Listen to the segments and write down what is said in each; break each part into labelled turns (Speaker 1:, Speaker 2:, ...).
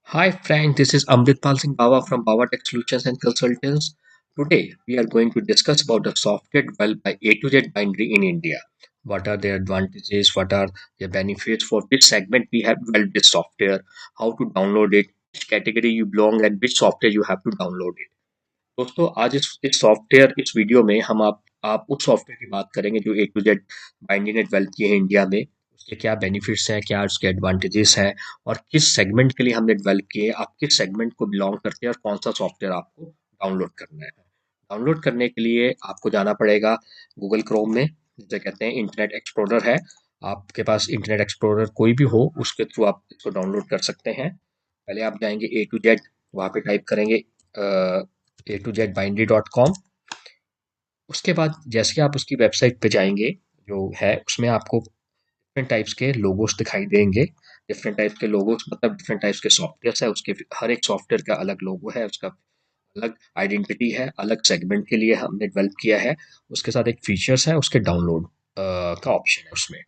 Speaker 1: Hi friend, this is Amritpal Singh Bawa from Bawa Tech Solutions and Consultants. Today we are going to discuss about the software developed by A to Z Bindery in India. What are their advantages? What are their benefits? For which segment we have developed this software? How to download it? Which category you belong and which software you have to download it? दोस्तों आज इस software इस video में हम आप उस software की बात करेंगे जो ए टू जेड बाइंडिंग ने डेवलप किए हैं इंडिया में। उसके क्या बेनिफिट्स हैं, क्या उसके एडवांटेजेस हैं और किस सेगमेंट के लिए हमने डेवलप किए हैं, आप किस सेगमेंट को बिलोंग करते हैं और कौन सा सॉफ्टवेयर आपको डाउनलोड करना है। डाउनलोड करने के लिए आपको जाना पड़ेगा गूगल क्रोम में, जिसे कहते हैं इंटरनेट एक्सप्लोरर है। आपके पास इंटरनेट एक्सप्लोरर कोई भी हो उसके थ्रू आप इसको डाउनलोड कर सकते हैं। पहले आप जाएंगे ए टू जेड, वहाँ पे टाइप करेंगे A2ZBindery.com। उसके बाद जैसे कि आप उसकी वेबसाइट पे जाएंगे जो है उसमें आपको डिफरेंट टाइप्स के लोगोस दिखाई देंगे। डिफरेंट टाइप्स के लोगोस मतलब डिफरेंट टाइप्स के सॉफ्टवेयर है, उसके हर एक सॉफ्टवेयर का अलग लोगो है, उसका अलग आइडेंटिटी है, अलग सेगमेंट के लिए हमने डेवलप किया है। उसके साथ एक फीचर्स है, उसके डाउनलोड का ऑप्शन है उसमें।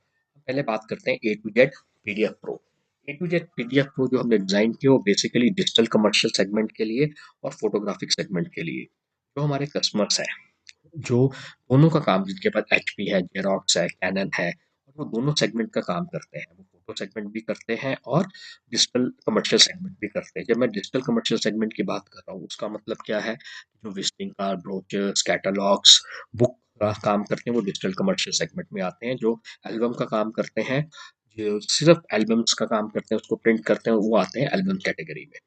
Speaker 1: पहले बात करते हैं A to Z PDF pro. A to Z PDF pro जो हमने डिजाइन किया वो बेसिकली डिजिटल कमर्शियल सेगमेंट के लिए और फोटोग्राफिक सेगमेंट के लिए। जो हमारे कस्टमर्स हैं, जो दोनों का काम, जिनके पास एचपी है, जेरोक्स है, कैनन है, और वो दोनों सेगमेंट का काम करते हैं। वो फोटो सेगमेंट भी करते हैं और डिजिटल कमर्शियल सेगमेंट भी करते हैं। जब मैं डिजिटल कमर्शियल सेगमेंट की बात कर रहा हूँ उसका मतलब क्या है, जो visiting card, brochures, catalogues, book का काम करते हैं वो डिजिटल कमर्शियल सेगमेंट में आते हैं। जो एल्बम का काम करते हैं, जो सिर्फ एल्बम्स का काम करते हैं, उसको प्रिंट करते हैं, वो आते हैं एल्बम कैटेगरी में।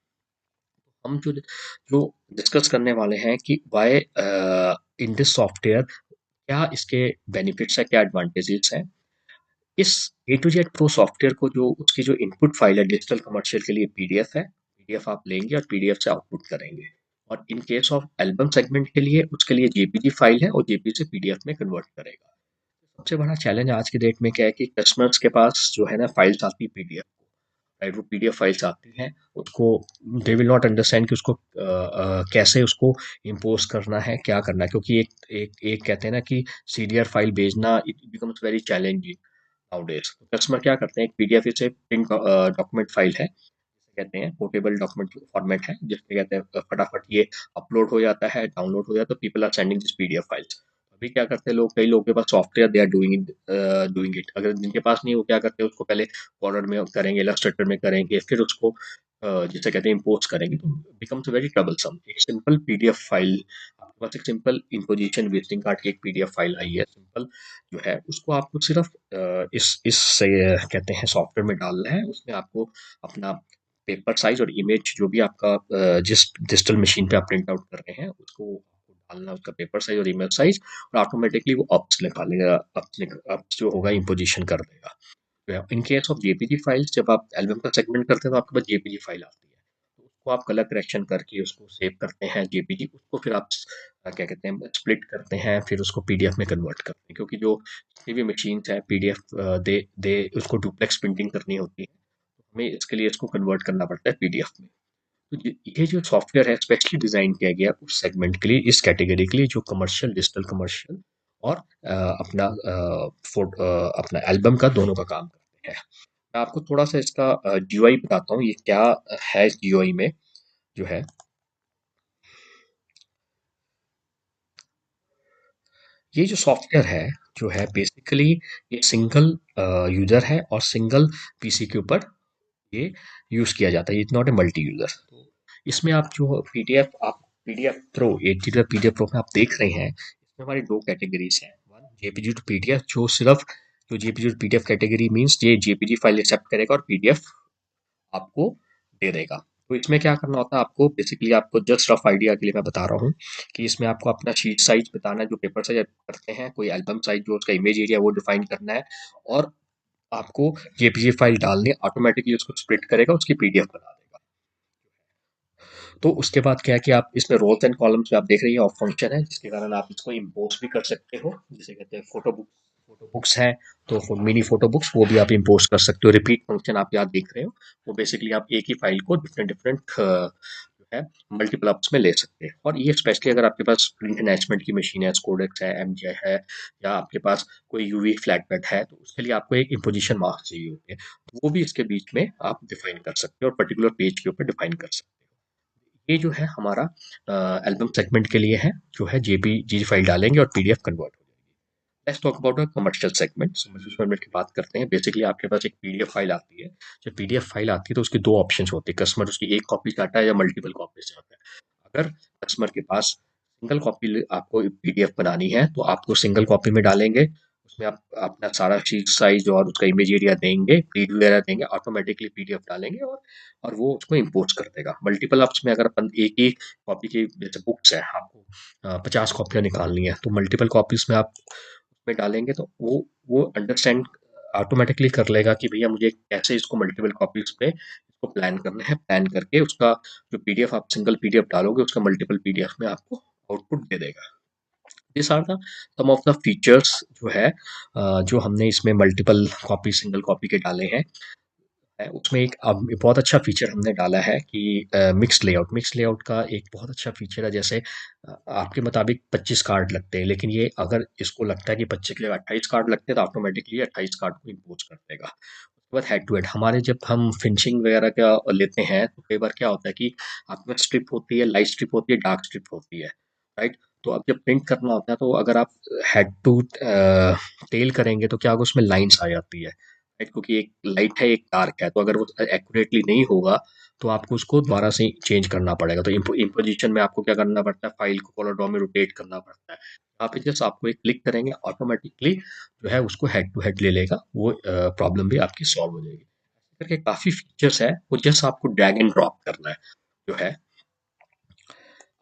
Speaker 1: हम जो जो डिस्कस करने वाले हैं कि वाई इन दिस सॉफ्टवेयर, क्या इसके बेनिफिट्स है, क्या एडवांटेजेस हैं। इस ए टू जेड प्रो सॉफ्टवेयर को जो उसकी जो इनपुट फाइल है डिजिटल कमर्शियल के लिए पीडीएफ है। पीडीएफ आप लेंगे और पीडीएफ से आउटपुट करेंगे। और in case of album segment के लिए उसके लिए जेपीजी फाइल है और जेपीजी से पीडीएफ में कन्वर्ट करेगा। सबसे बड़ा चैलेंज आज की डेट में क्या है कि कस्टमर्स के पास जो है ना फाइल्स आती है पीडीएफ, राइट, वो पीडीएफ फाइल्स आती हैं उसको, दे विल नॉट अंडरस्टैंड कि उसको कैसे उसको इम्पोज करना है, क्या करना है। क्योंकि एक एक एक कहते हैं ना कि सीडीआर फाइल भेजना it becomes very challenging nowadays. तो कस्टमर क्या करते हैं, एक पीडीएफ से प्रिंट डॉक्यूमेंट फाइल है, जिसे कहते हैं पोर्टेबल डॉक्यूमेंट फॉर्मेट है, जिसमें कहते हैं फटाफट ये अपलोड हो जाता है, डाउनलोड हो जाता है, तो people are sending this PDF files. अभी क्या करते हैं लोग, कई लोगों के पास software, they are doing it. अगर जिनके पास नहीं, वो क्या करते हैं उसको पहले कॉर्डर में करेंगे, इलस्ट्रेटर में करेंगे, फिर उसको जिसे कहते हैं इम्पोज करेंगे, तो बिकम्स वेरी ट्रबलसम। एक सिंपल पीडीएफ फाइल, आपके पास एक सिंपल इम्पोजिशन विजिटिंग कार्ड की एक पीडीएफ फाइल आई है सिंपल, जो है उसको आपको सिर्फ इस से कहते हैं सॉफ्टवेयर में डालना है। उसमें आपको अपना पेपर साइज और इमेज, जो भी आपका जिस डिजिटल मशीन पे आप प्रिंट आउट कर रहे हैं उसको डालना, उसका पेपर साइज और इमेज साइज, और ऑटोमेटिकली वो अप्स निकालेगा, अपने अप्स जो होगा इम्पोजिशन कर देगा। In case of JPG files, जब आप एल्बम का सेगमेंट करते हैं तो आपके पास जेपीजी फाइल आती है, तो उसको आप कलर करेक्शन करके उसको सेव करते हैं जेपीजी, उसको फिर आप क्या कहते हैं स्प्लिट करते हैं, फिर उसको पीडीएफ में कन्वर्ट करते हैं। क्योंकि जो जितनी भी मशीन है पीडीएफ दे दे उसको डुप्लेक्स प्रिंटिंग करनी होती है, हमें इसके लिए इसको कन्वर्ट करना पड़ता है पीडीएफ में। तो ये जो सॉफ्टवेयर है स्पेशली डिजाइन किया गया है उस सेगमेंट के लिए, इस कैटेगरी के लिए, जो कमर्शियल, डिजिटल कमर्शियल और अपना अपना एल्बम का दोनों का काम करते हैं। मैं आपको थोड़ा सा इसका जीयूआई बताता हूँ, ये क्या है इस जीयूआई में जो है। ये जो सॉफ्टवेयर है जो है बेसिकली ये सिंगल यूजर है और सिंगल पीसी के ऊपर ये यूज किया जाता है। It's not a multi user. तो इसमें आप जो पीडीएफ, आप पीडीएफ प्रो, एटीडर पीडीएफ प्रो में आप देख रहे हैं, इसमें हमारी दो कैटेगरीज हैं। वन जेपीजी टू पीडीएफ, जो सिर्फ जो JPG to PDF category means ये जेपीजी फाइल एक्सेप्ट करेगा और पीडीएफ आपको दे देगा। तो इसमें क्या करना होता है आपको, बेसिकली आपको जस्ट रफ आइडिया के लिए मैं बता रहा हूँ कि इसमें आपको अपना शीट साइज बताना है, जो पेपर साइज करते हैं, कोई एल्बम साइज जो उसका इमेज एरिया वो डिफाइन करना है, और आपको जेपीजी फाइल डालनी है, ऑटोमेटिकली उसको स्प्लिट करेगा, उसकी पीडीएफ बना देगा। तो उसके बाद क्या है कि आप इसमें रोल्स एंड कॉलम्स में आप देख रही हैं ऑफ फंक्शन है, जिसके कारण आप इसको इम्पोज भी कर सकते हो, जिसे कहते हैं फोटो बुक्स है, तो मिनी फोटो बुक्स वो भी आप इम्पोज कर सकते हो। रिपीट फंक्शन आप यहाँ देख रहे हो, वो बेसिकली आप एक ही फाइल को डिफरेंट डिफरेंट है मल्टीपल आप उसमें ले सकते हैं। और ये स्पेशली अगर आपके पास प्रिंट एनैचमेंट की मशीन है, स्कोडेक्स है, एमजे है, या आपके पास कोई यूवी फ्लैट बेड है, तो उसके लिए आपको एक इम्पोजिशन मार्क्स चाहिए होते हैं, तो वो भी इसके बीच में आप डिफाइन कर सकते हो और पर्टिकुलर पेज के ऊपर डिफाइन कर सकते हो। ये जो है हमारा एल्बम सेगमेंट के लिए है, जो है जेपीजी फाइल डालेंगे और पीडीएफ कन्वर्ट हो जाएगी। Let's talk about a commercial segment. Commercial segment की बात करते हैं। बेसिकली आपके पास एक पीडीएफ फाइल आती है। जब पीडीएफ फाइल आती है तो उसके दो ऑप्शंस होते हैं, कस्टमर उसकी एक कॉपी चाहता है या मल्टीपल कॉपी चाहता है। अगर कस्टमर के पास सिंगल कॉपी आपको पीडीएफ बनानी है तो आपको सिंगल कॉपी में डालेंगे, उसमें आप अपना सारा शीट साइज और उसका इमेज एरिया देंगे, प्रीव्यू वगैरह देंगे, ऑटोमेटिकली पीडीएफ डालेंगे और वो उसको इम्पोर्ट कर देगा। मल्टीपल ऑप्स में अगर अपन एक ही कॉपी की जैसे बुक्स है, आपको 50 कॉपियाँ निकालनी है, तो मल्टीपल कॉपीज में आप उसमें डालेंगे तो वो अंडरस्टैंड ऑटोमेटिकली कर लेगा कि भैया मुझे कैसे इसको मल्टीपल कॉपीज पे इसको प्लान करना है। प्लान करके उसका जो पीडीएफ आप सिंगल पीडीएफ डालोगे उसका मल्टीपल पीडीएफ में आपको आउटपुट दे देगा। This are the some of the features जो है जो हमने इसमें मल्टीपल कॉपी सिंगल कॉपी के डाले हैं। उसमें एक अब बहुत अच्छा फीचर हमने डाला है कि मिक्स लेआउट का एक बहुत अच्छा फीचर है। जैसे आपके मुताबिक 25 कार्ड लगते हैं, लेकिन ये अगर इसको लगता है कि 25 के लिए 28 कार्ड लगते हैं तो ऑटोमेटिकली 28 कार्ड को इम्पोज कर देगा। उसके बाद हेड टू हेड हमारे जब हम फिनिशिंग वगैरह का लेते हैं तो कई बार क्या होता है कि आपके पास स्ट्रिप होती है, लाइट स्ट्रिप होती है, डार्क स्ट्रिप होती है, राइट। तो अब जब प्रिंट करना होता है तो अगर आप हेड टू टेल करेंगे तो क्या होगा, उसमें लाइंस आ जाती है, राइट, क्योंकि एक लाइट है एक डार्क है, तो अगर वो एक्यूरेटली नहीं होगा तो आपको उसको दोबारा से चेंज करना पड़ेगा। तो इम्पोजिशन में आपको क्या करना पड़ता है, फाइल को कॉलर ड्रॉ में रोटेट करना पड़ता है। यहाँ पे जस्ट आपको एक क्लिक करेंगे, ऑटोमेटिकली जो है उसको हेड टू हेड ले लेगा, वो प्रॉब्लम भी आपकी सॉल्व हो जाएगी। करके काफी फीचर्स है, वो जस्ट आपको ड्रैग एंड ड्रॉप करना है जो है।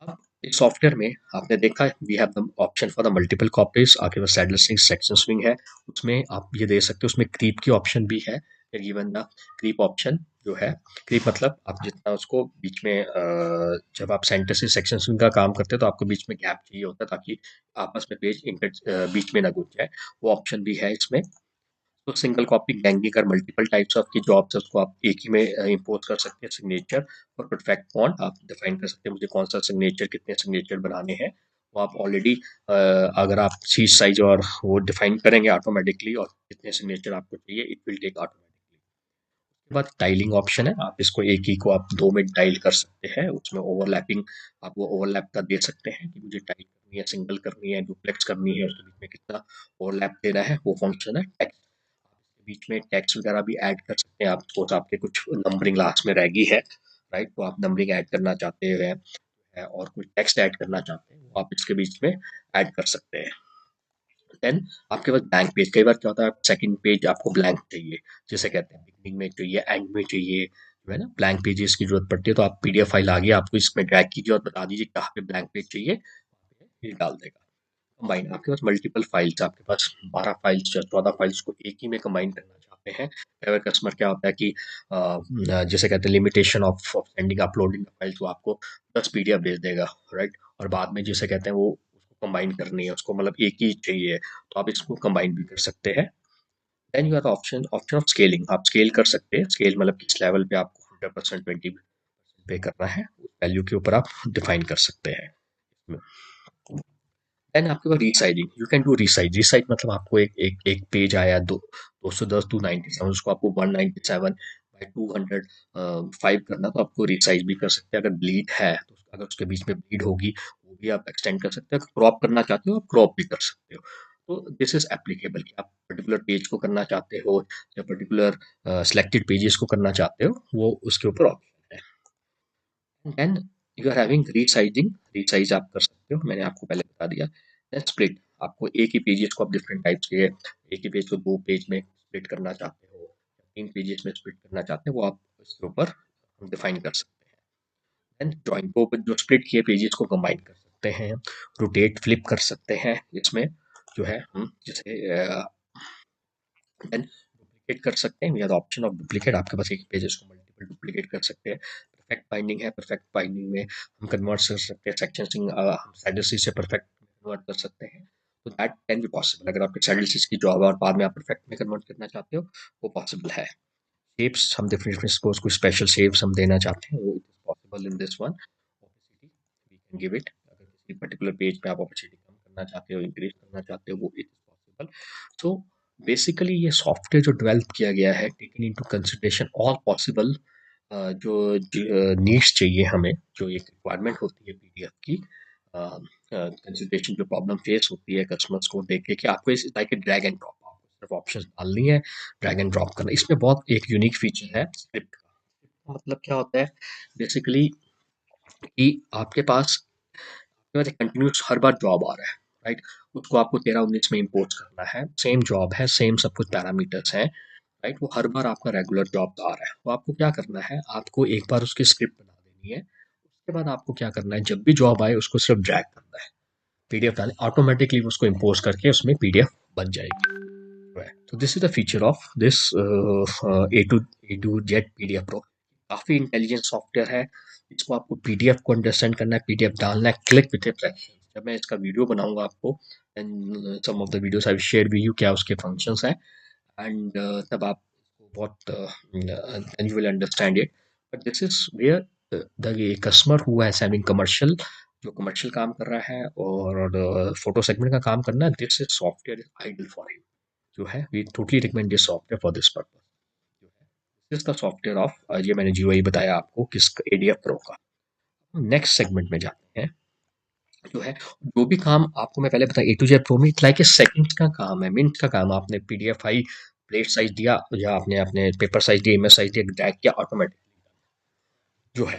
Speaker 1: अब इस सॉफ्टवेयर में आपने देखा we have the option for the multiple copies, आपके पास सैडल स्विंग, सेक्शन स्विंग है, उसमें आप ये दे सकते हो। उसमें क्रीप की ऑप्शन भी है, गिवन द क्रीप ऑप्शन जो है। क्रीप मतलब आप जितना उसको बीच में जब आप सेंटर से सेक्शन स्विंग का काम करते हैं तो आपको बीच में गैप चाहिए होता है ताकि आपस में पेज बीच में ना घुस जाए, वो ऑप्शन भी है इसमें। तो सिंगल कॉपी गैंगी कर मल्टीपल टाइप्स ऑफ की जॉब्स है उसको आप एक ही में इम्पोज कर सकते हैं। सिग्नेचर और परफेक्ट फॉन्ट आप डिफाइन कर सकते हैं, मुझे कौन सा सिग्नेचर, कितने सिग्नेचर बनाने हैं, वो आप ऑलरेडी अगर आप शीट साइज और वो डिफाइन करेंगे ऑटोमेटिकली, और कितने सिग्नेचर आपको चाहिए इट विल टेक ऑटोमेटिकली। उसके बाद टाइलिंग ऑप्शन है, आप इसको एक ही को आप दो में टाइल कर सकते हैं, उसमें ओवरलैपिंग आप वो ओवरलैप का दे सकते हैं कि मुझे टाइल करनी है, सिंगल करनी है, डुप्लेक्स करनी है, उसके बीच में कितना ओवरलैप देना है, वो फंक्शन है। टेक्स्ट बीच में टेक्स्ट वगैरह भी ऐड कर सकते हैं आप, सपोज आपके कुछ नंबरिंग लास्ट में रह गई है, राइट, तो आप नंबरिंग ऐड करना चाहते हैं और कुछ टेक्स्ट ऐड करना चाहते हैं, वो आप इसके बीच में ऐड कर सकते हैं। देन आपके पास ब्लैंक पेज, कई बार क्या होता है सेकंड पेज आपको ब्लैंक चाहिए, जिसे कहते हैं बिगनिंग में चाहिए, एंड में चाहिए, जो है ना, ब्लैंक पेजेस की जरूरत पड़ती है, तो आप पीडीएफ फाइल आ गई, आपको इसमें ड्रैग कीजिए और बता दीजिए कहाँ पे ब्लैंक पेज चाहिए, ये डाल देगा। कंबाइन, आपके पास मल्टीपल फाइल्स, आपके पास 12 फाइल्स या 14 फाइल्स को एक ही में कंबाइन करना चाहते हैं। अगर कस्टमर क्या होता है कि जैसे कहते हैं limitation of sending uploading files, वो आपको 10 पीडीएफ भेज देगा, राइट, और बाद में जिसे कहते हैं वो उसको कंबाइन करनी है, उसको मतलब एक ही चाहिए, तो आप इसको कंबाइन भी कर सकते हैं। Then you are option option of scaling, आप स्केल कर सकते हैं। स्केल मतलब किस लेवल पे आपको 100%, 20% पे करना है, उस वैल्यू के ऊपर आप डिफाइन कर सकते हैं। देन आपके पास resizing, you can do resize. Resize मतलब आपको एक एक एक पेज आया, 210 297, उसको आपको 197 बाई 205 करना, तो आपको रीसाइज भी कर सकते हैं। अगर ब्लीड है तो अगर उसके बीच में ब्लीड होगी वो भी आप एक्सटेंड कर सकते हैं। अगर क्रॉप करना चाहते हो आप क्रॉप भी कर सकते हो। तो दिस इज एप्लीकेबल कि आप पर्टिकुलर पेज को करना चाहते हो या पर्टिकुलर सिलेक्टेड पेजेस को करना चाहते हो, वो उसके ऊपर ऑप्शन है। Then you are having resizing, resize आप कर सकते हो, मैंने आपको पहले बता दिया। देन स्प्लिट, आपको एक ही पेजेस को आप डिफरेंट टाइप्स के, एक ही पेज को दो पेज में स्प्लिट करना चाहते हो, तीन पेजेस में स्प्लिट करना चाहते हो, वो आप इसके ऊपर डिफाइन कर सकते हैं। देन जॉइन को जो स्प्लिट किए पेजेस को कंबाइन कर सकते हैं, रोटेट फ्लिप कर सकते हैं इसमें जो है हम, जैसे देन डुप्लीकेट कर सकते हैं, we are option of duplicate, आपके पास एक पेजेस को मल्टीपल डुप्लीकेट कर सकते हैं। परफेक्ट बाइंडिंग है, परफेक्ट बाइंडिंग में हम कन्वर्ट कर सकते हैं सेक्शन हम सैडल से परफेक्ट कन्वर्ट कर सकते हैं, तो दैट कैन बी पॉसिबल। अगर आपके सैडल की जॉब है और बाद में आप परफेक्ट में कन्वर्ट करना चाहते हो, वो पॉसिबल है। शेप्स हम डिफरेंट सपोज कोई स्पेशल शेप्स हम देना चाहते हैं, वो it is possible in this one. Give it. अगर किसी पर्टिकुलर पेज पे आप ऑपर्चुनिटी कम करना चाहते हो, इंक्रीज करना चाहते हो, वो इट इज पॉसिबल। तो बेसिकली ये सॉफ्टवेयर जो डेवलप किया गया है, taking into consideration all possible जो नीड्स चाहिए हमें, जो एक रिक्वायरमेंट होती है पीडीएफ की, कंसिडरेशन जो प्रॉब्लम फेस होती है कस्टमर्स को देख के, कि आपको इस लाइक ड्रैग एंड ड्रॉप, आपको सिर्फ ऑप्शन डालनी है, ड्रैग एंड ड्रॉप करना। इसमें बहुत एक यूनिक फीचर है स्क्रिप्ट का। मतलब क्या होता है बेसिकली कि आपके पास एक कंटिन्यूस हर बार जॉब आ रहा है, राइट? उसको आपको 13-19 में इम्पोर्ट करना है, सेम जॉब है, सेम सब कुछ पैरामीटर्स हैं, राइट? वो हर बार आपका रेगुलर जॉब आ रहा है, तो आपको क्या करना है, आपको एक बार उसकी स्क्रिप्ट बना देनी है। उसके बाद आपको क्या करना है, जब भी जॉब आए उसको सिर्फ ड्रैग करना है, पीडीएफ डालें, ऑटोमेटिकली उसको इम्पोज करके उसमें पीडीएफ बन जाएगी। तो this is the feature of this A2Z PDF pro. काफ़ी इंटेलिजेंट सॉफ्टवेयर है। इसको आपको पीडीएफ को अंडरस्टैंड करना है, पीडीएफ डालना है, क्लिक विथ ए फ्रैक्शन। जब मैं इसका वीडियो बनाऊंगा आपको, and some of the videos I share with you क्या उसके फंक्शंस हैं, एंड तब आप what then you will understand it. But this is where the customer who is having commercial, जो कमर्शियल काम कर रहा है और फोटो सेगमेंट का काम करना है, this is software is ideal for him. जो है we totally recommend this software for this purpose. जो है this is the software of, ये मैंने जीयूआई बताया आपको किस एडीएफ प्रो का। नेक्स्ट सेगमेंट में जाते हैं। जो है जो भी काम आपको मैं पहले बताया A2Z प्रो में लाइक ए सेकंड्स का काम है, मिनट का काम। आपने पीडीएफ फाइल प्लेट साइज दिया या आपने अपने पेपर साइज दिया, इमेज साइज दिया, ड्रैग किया, ऑटोमेटिक जो है।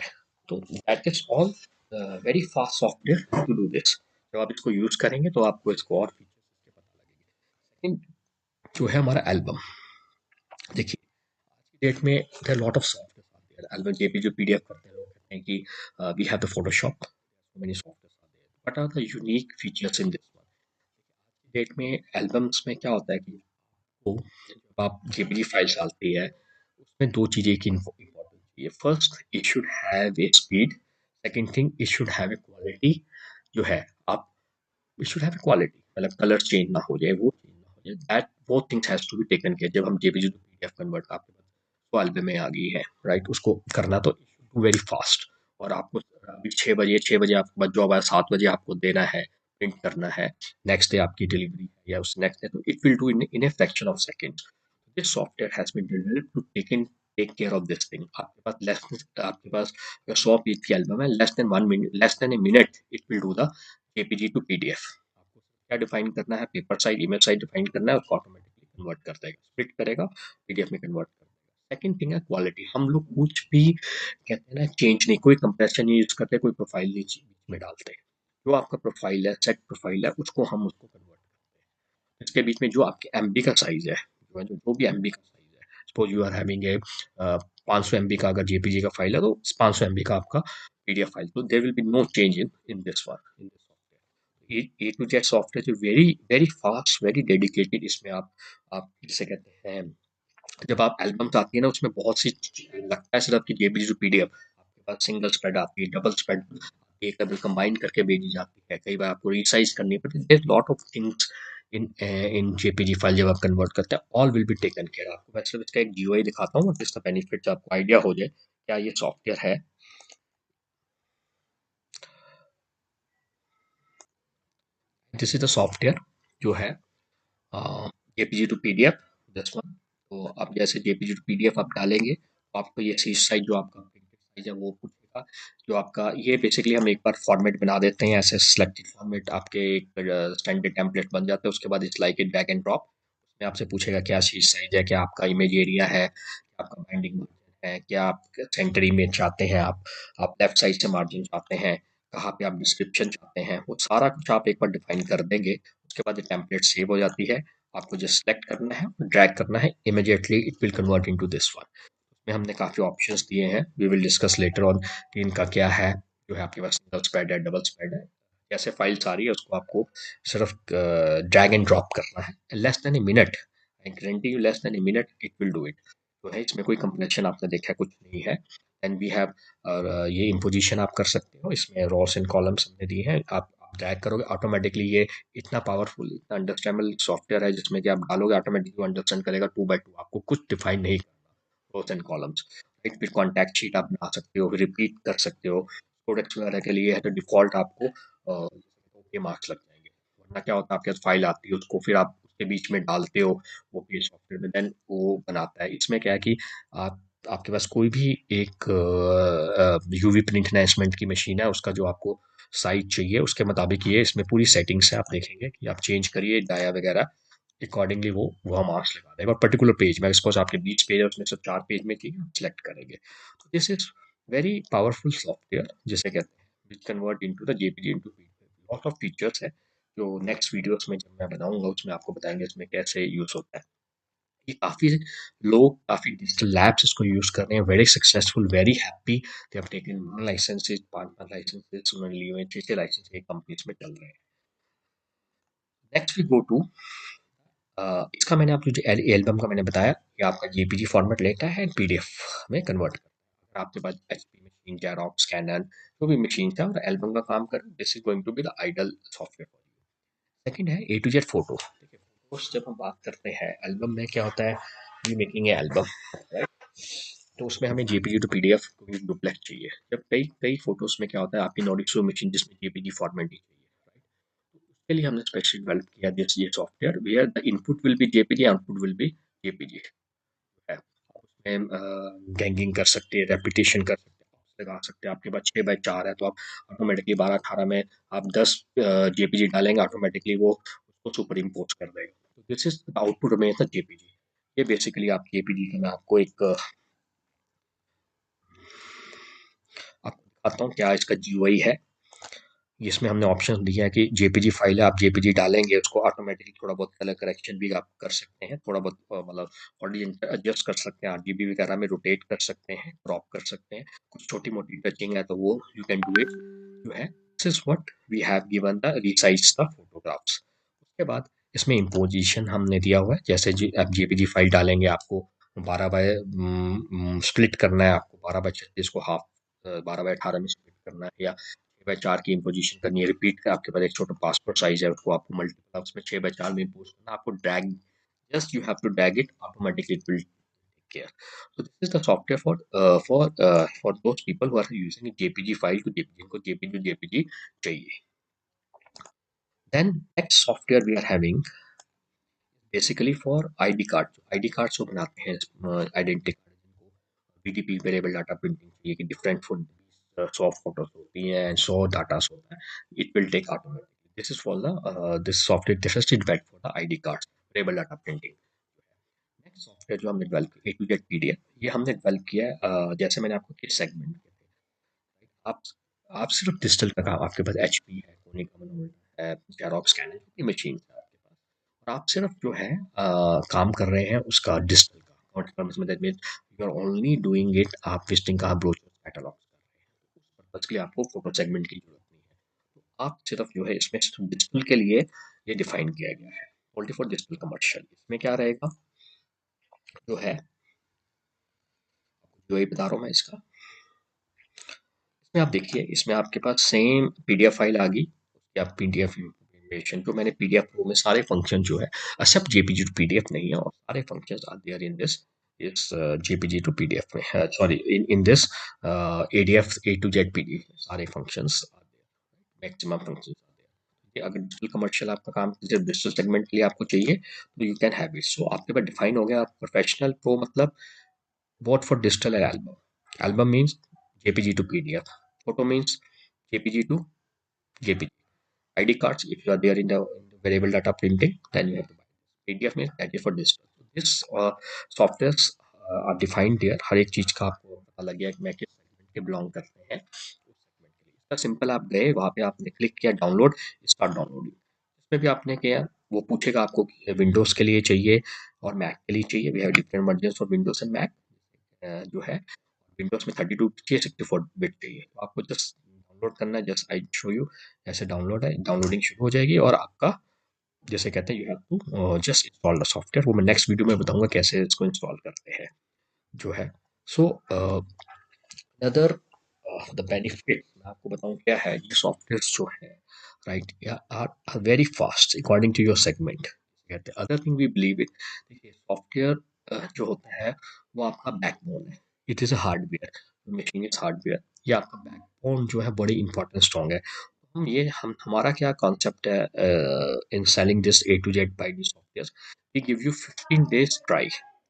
Speaker 1: तो that is all very fast software to do this. जब आप इसको यूज करेंगे तो आपको इसको और फीचर्स पता लगेंगे। सेकंड जो है हमारा एल्बम। देखिए डेट में देयर लॉट ऑफ सॉफ्टवेयर आते हैं एल्बम जेपी जो पीडीएफ करते हैं, लोग कहते हैं कि we have the Photoshop, so many software आते हैं, what are the unique features in this one. Date में एल्बम्स में क्या होता है कि वो जब आप जेपीजी फाइल्स डालती है, उसमें दो चीज़ें की इम्पोर्टेंट चाहिए। First it should have a speed, second thing it should have a quality. जो है आप it should have a quality, मतलब कलर चेंज ना हो जाए, वो चेंज ना हो जाए, that both things has to be taken care. जब हम जेपीजी टू पीडीएफ कन्वर्ट आपके पास वो एल्बम में आ गई है, राइट? उसको करना तो वेरी फास्ट। और आपको अभी 6 बजे आपके पास जॉब आया, 7 बजे आपको देना है, प्रिंट करना है, नेक्स्ट डे आपकी डिलीवरी है या उस नेक्स्ट डे, तो it will do in a fraction of seconds. This software has been developed to take care of this thing. आपके पास 100 पेज की एल्बम है, less than 1 minute, less than a minute it will do the JPG to PDF. आपको क्या define करना है, paper size, image size define करना है, उसको ऑटोमेटिकली कन्वर्ट कर देगा, स्प्लिट करेगा, पीडीएफ में कन्वर्ट कर देगा। सेकंड थिंग है क्वालिटी। हम लोग कुछ भी कहते हैं ना चेंज नहीं, कोई कंप्रेशन नहीं यूज करते, कोई प्रोफाइल नहीं बीच में डालते। जो आपका प्रोफाइल है, सेट प्रोफाइल है, उसको हम उसको कन्वर्ट करते हैं। इसके बीच में जो आपके एमबी का साइज है, जो भी एमबी का साइज है, suppose you are having a 500 MB का अगर जेपीजी का फाइल है, तो 500 MB का आपका पीडीएफ फाइल, तो there will be no change in this one, in this software. A2Z software जो very very fast, very dedicated. इसमें आप जिसे कहते हैं, जब आप एल्बम्स आती है ना, उसमें बहुत सी लगता है सिर्फ कि जेपीजी टू पीडीएफ, आपके पास सिंगल स्प्रेड आती है, डबल स्प्रेड आती है, कभी कंबाइन करके भेजी जाती है, कई बार आपको रिसाइज करनी पड़ती है। There lot of things in JPG file जब आप कन्वर्ट करते हैं, all will be taken care. आपको मैं सिर्फ इसका एक जीयूआई दिखाता हूँ, जिसका बेनिफिट आपको आइडिया हो जाए क्या ये सॉफ्टवेयर है। दिस इज द सॉफ्टवेयर जो है JPG to PDF, this one. तो आप जैसे जेपीजी टू पीडीएफ आप डालेंगे, तो आपको ये सी साइज जो आपका प्रिंटेड साइज है वो पूछेगा। जो आपका ये बेसिकली हम एक बार फॉर्मेट बना देते हैं, ऐसे सिलेक्टेड फॉर्मेट आपके एक स्टैंडर्ड टेम्पलेट बन जाते हैं। उसके बाद it's like a drag and drop, उसमें आपसे पूछेगा क्या सी साइज है, क्या आपका इमेज एरिया है, क्या आपका बाइंडिंग मार्जिन है, क्या आप सेंटर इमेज चाहते हैं, आप लेफ्ट साइड से मार्जिन चाहते हैं, कहाँ पे आप डिस्क्रिप्शन चाहते हैं, वो सारा कुछ आप एक बार डिफाइन कर देंगे। उसके बाद ये टेम्पलेट सेव हो जाती है। आपको जस्ट सेलेक्ट करना है, ड्रैग करना है, immediately it will convert into this one. इसमें हमने काफ़ी ऑप्शंस दिए हैं, we will discuss later on कि इनका क्या है। जो है आपके पास सिंगल स्प्रेड है, डबल स्प्रेड है, जैसे फाइल्स आ रही है उसको आपको सिर्फ ड्रैग एंड ड्रॉप करना है। Less than a minute, I guarantee you, less than a minute it will do it. जो है इसमें कोई कंप्रेशन आपने देखा कुछ नहीं है। एंड वी हैव, और ये इम्पोजिशन आप कर सकते हो, इसमें रॉस एंड कॉलम्स हमने दिए हैं। आप ड्रैग करोगे ऑटोमेटिकली, ये इतना पावरफुल, इतना अंडरस्टैंडेबल सॉफ्टवेयर है जिसमें कि आप डालोगे ऑटोमेटिकली अंडरस्टैंड करेगा 2 by 2। आपको कुछ डिफाइन नहीं करना, रोज एंड कॉलम्स। राइट? फिर कॉन्टैक्ट शीट आप बना सकते हो, रिपीट कर सकते हो, प्रोडक्ट्स वगैरह के लिए है तो डिफ़ॉल्ट आपको ओके मार्क्स लग जाएँगे। वरना क्या होता है आपके पास फाइल आती है उसको फिर आप उसके बीच में डालते हो वो पेज सॉफ्टवेयर में देन वो बनाता है। इसमें क्या है कि आप आपके पास कोई भी एक यूवी प्रिंट एनहांसमेंट की मशीन है उसका जो आपको साइज़ चाहिए उसके मुताबिक ये इसमें पूरी सेटिंग्स है। आप देखेंगे कि आप चेंज करिए डाया वगैरह अकॉर्डिंगली वो मार्क्स लगा देगा पर्टिकुलर पेज में। सपोज आपके 20 पेज है उसमें से 4 पेज में चाहिए आप सिलेक्ट करेंगे। तो this is very powerful software जिसे कहते हैं which convert into the JPG into PDF. Lot of features है जो नेक्स्ट वीडियोस में जब मैं बनाऊंगा उसमें आपको बताएंगे इसमें कैसे यूज होता है। ये काफी लोग काफी डिजिटल लैब्स इसको यूज कर रहे हैं, very successful, very happy. They have taken 1 licences, 5 licences उन्होंने लिए हुए हैं, 6 लाइसेंस एक कंपनीज में चल रहे हैं। नेक्स्ट वी गो टू इसका मैंने आपको जो एल्बम का मैंने बताया कि आपका जेपीजी फॉर्मेट लेता है एंड पीडीएफ में कन्वर्ट करता है। अगर आपके पास एचपी मशीन, जेरोक्स, कैनन जो भी मशीन है और एल्बम का काम कर, this is going to be the ideal software for you. Second है ए टू जेड फोटो। देखिए फोटोस जब हम बात करते हैं एल्बम में क्या होता है, we making a album, right? तो उसमें हमें जेपीजी टू पीडीएफ डुप्लेक्स चाहिए। जब कई कई फोटोज में क्या होता है आपकी नॉट मशीन जिसमें जेपीजी फॉर्मेट ही चाहिए, राइट? उसके लिए हमने स्पेशली डेवलप किया दिस ये software where the input will be JPG, output will be JPG है। उसमें गैंगिंग कर सकते हैं, रेपिटेशन कर सकते हैं, लगा सकते हैं। आपके पास 6x4 है तो आप ऑटोमेटिकली 12-18 में आप 10 जेपीजी डालेंगे, ऑटोमेटिकली वो उसको सुपर इम्पोज कर देगा। तो दिस इज आउटपुट में था जेपीजी। ये बेसिकली आप जेपीजी का मैं आपको एक आपको दिखाता हूँ क्या इसका जीयूआई है। इसमें हमने ऑप्शन दिया है कि जेपीजी फाइल है, आप जेपीजी डालेंगे उसको ऑटोमेटिकली थोड़ा बहुत कलर करेक्शन भी आप कर सकते हैं, थोड़ा बहुत मतलब ऑडियंस एडजस्ट कर सकते हैं, आरजीबी वगैरह में रोटेट कर सकते हैं, क्रॉप कर सकते हैं। कुछ छोटी मोटी टचिंग है तो वो यू कैन डू इट जो है। This is what we have given the resize the photographs. उसके बाद इसमें इम्पोजिशन हमने दिया हुआ है, जैसे जी आप जेपीजी फाइल डालेंगे आपको 12 बाय स्प्लिट करना है, आपको 12x36 को हाफ 12x18 में स्प्लिट करना है, या 6x4 की इम्पोजिशन करनी है। रिपीट का आपके पास एक छोटा पासपोर्ट साइज है उसको आपको मल्टीपल उसमें 6x4 में इम्पोज करना, आपको drag just you have to drag it, automatically it will care. So this is the software for those people who are using a JPG file to JPG, इनको JPG to JPG चाहिए। Then next software we are having basically for ID card। ID cards जो बनाते हैं identity card, जिनको BDP variable data printing चाहिए कि different foot 100 photos होती हैं एंड 100 डाटा होता है, it will take automatically. This is for the this software, this is develop for the ID cards variable data printing. Next software जो हमने develop किया ए to Z PDF, ये हमने develop किया है जैसे मैंने आपको किस सेगमेंट किया था। आप सिर्फ डिजिटल का काम, आपके पास एचपी है, कोनिका है, जेरोक्स, स्कैनर की मशीन है आपके पास, और आप सिर्फ जो है काम कर रहे हैं उसका डिजिटल का और that means you are only doing it, आप विजिटिंग का ब्रोचर कैटलॉग कर रहे हैं, उस पर्पज के लिए आपको फोटो सेगमेंट की जरूरत नहीं है। तो आप सिर्फ जो है इसमें डिजिटल के लिए ये डिफाइन किया गया है, ओनली फॉर डिजिटल कमर्शियल। इसमें क्या रहेगा जो है, जो ये बता रहा हूँ मैं इसका, इसमें आप देखिए इसमें आपके पास सेम पीडीएफ फाइल आ गई, या पीडीएफ इंफॉर्मेशन जो मैंने पीडीएफ प्रो में सारे फंक्शन जो है एक्सेप्ट जेपीजी टू पीडीएफ नहीं है, और सारे functions are there in this इस जेपीजी टू पीडीएफ में है, sorry in in this ADF A to Z PDF सारे functions are there, maximum functions are there. अगर डिजिटल कमर्शियल आपका काम सिर्फ डिजिटल सेगमेंट के लिए आपको चाहिए तो यू कैन हैव इट। सो आपके पास डिफाइन हो गया प्रोफेशनल प्रो मतलब what for digital and album? Album means JPG to PDF. Photo means JPG to JPG. ID cards, if you are there in the variable data printing, then you have to buy this. PDF means that is for digital. So this softwares are defined there. हर एक चीज का आपको पता लग गया कि मैं किस सेगमेंट के बिलोंग करते हैं उस सेगमेंट के लिए। इसका सिंपल, आप गए वहाँ पे आपने क्लिक किया डाउनलोड, स्टार्ट डाउनलोडिंग। इसमें भी आपने किया वो पूछेगा आपको विंडोज के लिए चाहिए और मैक के लिए चाहिए। We have different version for Windows and Mac जो है। विंडोज में 32 चाहिए, 64 बिट चाहिए, तो आपको जस्ट डाउनलोड करना है। जस्ट आई शो यू ऐसे डाउनलोड है, डाउनलोडिंग शुरू हो जाएगी और आपका जैसे कहते हैं you have to just install the software. वो मैं नेक्स्ट वीडियो में बताऊंगा कैसे इसको इंस्टॉल करते हैं जो है। सो अदर द बेनिफिट मैं आपको बताऊं क्या है, ये सॉफ्टवेयर जो है right are very fast according to your segment. कहते हैं other thing we believe it, देखिए सॉफ्टवेयर जो होता है वो आपका बैकबोन है, it is a hardware, machine is hardware, ये आपका बैकबोन बैकबोन जो है बड़ी इंपॉर्टेंट स्ट्रॉन्ग है। हम हमारा क्या कॉन्सेप्ट है in selling this A to Z by the software, we give you 15 days try.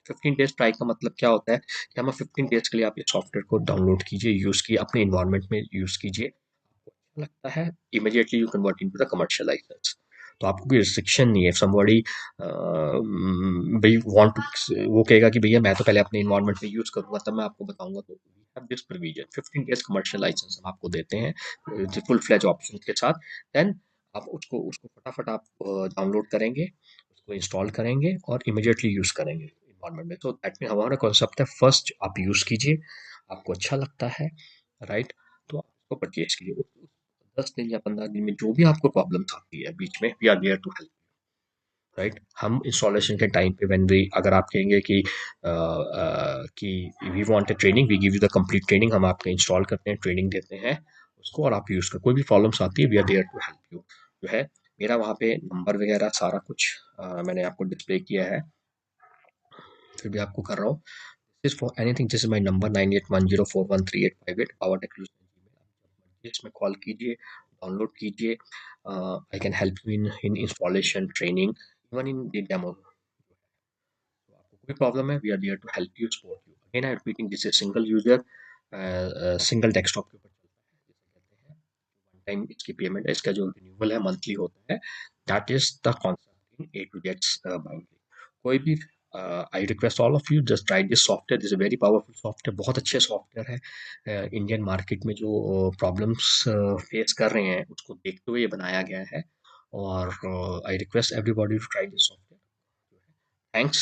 Speaker 1: 15 days try का मतलब क्या होता है कि हम 15 डेज के लिए आप ये सॉफ्टवेयर को डाउनलोड कीजिए, यूज़ कीजिए, अपने इन्वायरमेंट में यूज़ कीजिए, आपको अच्छा लगता है, immediately you convert into the commercial licence. तो आपको कोई रिस्ट्रिक्शन नहीं है। समबडी भाई वांट टू, वो कहेगा कि भैया मैं तो पहले अपने इन्वायरमेंट में यूज़ करूंगा तब मैं आपको बताऊंगा, तो we have this provision 15 days commercial licence हम आपको देते हैं फुल फ्लैज ऑप्शन के साथ। देन आप उसको उसको फटाफट आप डाउनलोड करेंगे, उसको इंस्टॉल करेंगे और इमीडिएटली यूज़ करेंगे इन्वायरमेंट में। तो दैट मीन हमारा कॉन्सेप्ट है फर्स्ट आप यूज़ कीजिए, आपको अच्छा लगता है, राइट, तो आप उसको परचेज कीजिए। 10 दिन या 15 दिन में जो भी आपको प्रॉब्लम आती है बीच में, we are there to help, right. हम इंस्टॉलेशन के टाइम पे व्हेन वी, अगर आप कहेंगे कि we want a training, we give you the complete training, हम आपको इंस्टॉल करते हैं, ट्रेनिंग देते हैं उसको, और आप यूज़ कर, कोई भी प्रॉब्लम्स आती है we are there to help you. जो है मेरा वहाँ पे नंबर वगैरह सारा कुछ मैंने आपको डिस्प्ले किया है, फिर भी आपको कर रहा हूँ। This for anything, this is my number 9810413858 power technology. इसमें कॉल कीजिए, डाउनलोड कीजिए, I can help you in in installation, training, even in the demo. तो आपको कोई प्रॉब्लम है, we are there to help you, support you. Again I repeating, this is single user, single desktop के ऊपर चलता है, जिसे कहते हैं वन टाइम इसकी पेमेंट है, इसका जो रिन्यूअल है मंथली होता है, that is the concept in A to जेड्स बाइंडिंग। कोई भी I request all of you just try this software, this very powerful software, बहुत अच्छे सॉफ्टवेयर है। इंडियन मार्केट में जो प्रॉब्लम्स फेस कर रहे हैं उसको देखते हुए ये बनाया गया है, और I request everybody to try this software. Thanks.